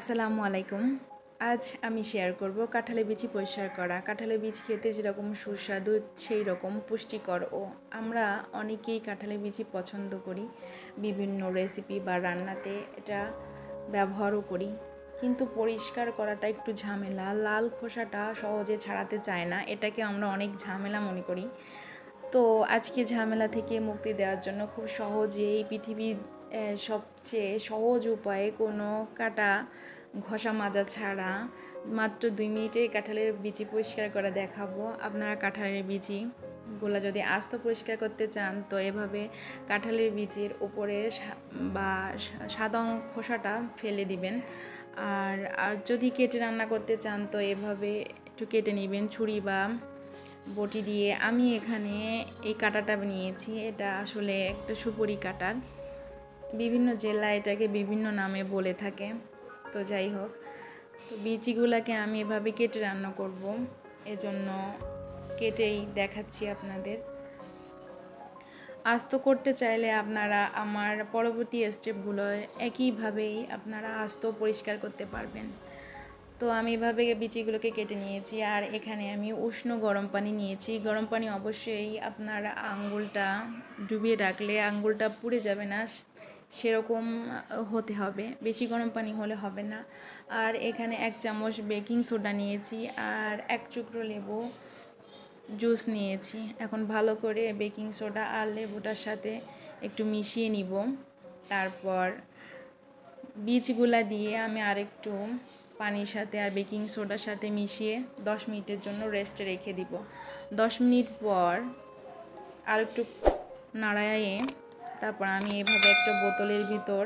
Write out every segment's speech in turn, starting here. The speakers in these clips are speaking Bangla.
আসসালামু আলাইকুম। আজ আমি শেয়ার করব কাঁঠালের বিচি পরিষ্কার করা। কাঁঠালের বীজ খেতে যেরকম সুস্বাদু সেই রকম পুষ্টিকর ও আমরা অনেকেই কাঁঠালের বিচি পছন্দ করি, বিভিন্ন রেসিপি বা রান্নাতে এটা ব্যবহারও করি, কিন্তু পরিষ্কার করাটা একটু ঝামেলা। লাল খোসাটা সহজে ছাড়াতে চায় না, এটাকে আমরা অনেক ঝামেলা মনে করি। তো আজকে ঝামেলা থেকে মুক্তি দেওয়ার জন্য খুব সহজেই পৃথিবীর সবচেয়ে সহজ উপায়ে কোনো কাটা ঘষা মাজা ছাড়া মাত্র 2 মিনিটে কাঁঠালের বিচি পরিষ্কার করে দেখাবো। আপনারা কাঁঠালের বিচিগুলো যদি আস্ত পরিষ্কার করতে চান তো এভাবে কাঁঠালের বিচির উপরে বা সাদা খোসাটা ফেলে দিবেন। আর যদি কেটে রান্না করতে চান তো এভাবে একটু কেটে নেবেন ছুরি বা বটি দিয়ে। আমি এখানে এই কাঁটাটা নিয়েছি, এটা আসলে একটা সুপুরি কাঁটার। বিভিন্ন জেলায় এটাকে বিভিন্ন নামে বলে থাকে। তো যাই হোক, তো বিচিগুলোকে আমি এভাবে কেটে রান্না করব, এজন্য কেটেই দেখাচ্ছি আপনাদের। আস্ত করতে চাইলে আপনারা আমার পরবর্তী স্টেপগুলো একইভাবেই আপনারা আস্ত পরিষ্কার করতে পারবেন। তো আমি এভাবে বিচিগুলোকে কেটে নিয়েছি। আর এখানে আমি উষ্ণ গরম পানি নিয়েছি। গরম পানি অবশ্যই আপনার আঙ্গুলটা ডুবিয়ে রাখলে আঙ্গুলটা পুড়ে যাবে না, সেরকম হতে হবে, বেশি গরম পানি হলে হবে না। আর এখানে 1 চামচ বেকিং সোডা নিয়েছি আর 1 টুকরো লেবু জুস নিয়েছি। এখন ভালো করে বেকিং সোডা আর লেবুটার সাথে একটু মিশিয়ে নিব। তারপর বীজগুলা দিয়ে আমি আরেকটু পানির সাথে আর বেকিং সোডার সাথে মিশিয়ে 10 মিনিটের জন্য রেস্টে রেখে দিব। 10 মিনিট পর আরেকটু নাড়াইয়ে তারপর আমি এভাবে একটা বোতলের ভিতর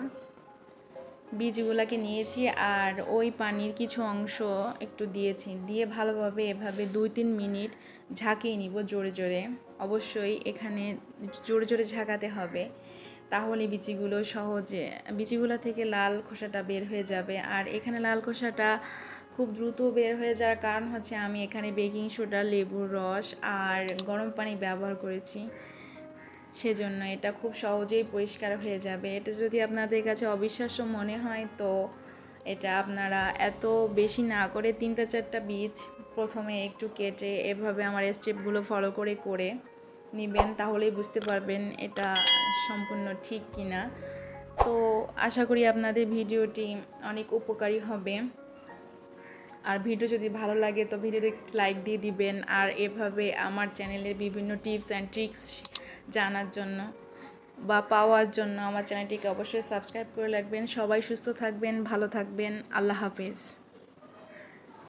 বীজগুলোকে নিয়েছি আর ওই পানির কিছু অংশ একটু দিয়েছি, দিয়ে ভালোভাবে এভাবে 2-3 মিনিট ঝাঁকিয়ে নিব জোরে জোরে। অবশ্যই এখানে জোরে জোরে ঝাঁকাতে হবে, তাহলে বিচিগুলো থেকে লাল খোসাটা বের হয়ে যাবে। আর এখানে লাল খোসাটা খুব দ্রুত বের হয়ে যাওয়ার কারণ হচ্ছে আমি এখানে বেকিং সোডা, লেবুর রস আর গরম পানি ব্যবহার করেছি, সেজন্য এটা খুব সহজেই পরিষ্কার হয়ে যাবে। এটা যদি আপনাদের কাছে অবিশ্বাস্য মনে হয় তো এটা আপনারা এত বেশি না করে 3-4টা বীজ প্রথমে একটু কেটে এভাবে আমার স্টেপগুলো ফলো করে নেবেন, তাহলেই বুঝতে পারবেন এটা সম্পূর্ণ ঠিক কিনা। তো আশা করি আপনাদের ভিডিওটি অনেক উপকারী হবে। আর ভিডিও যদি ভালো লাগে তো ভিডিওতে লাইক দিয়ে দিবেন। আর এভাবে আমার চ্যানেলের বিভিন্ন টিপস অ্যান্ড ট্রিক্স জানার জন্য বা পাওয়ার জন্য আমার চ্যানেলটিকে অবশ্যই সাবস্ক্রাইব করে রাখবেন। সবাই সুস্থ থাকবেন, ভালো থাকবেন। আল্লাহ হাফেজ।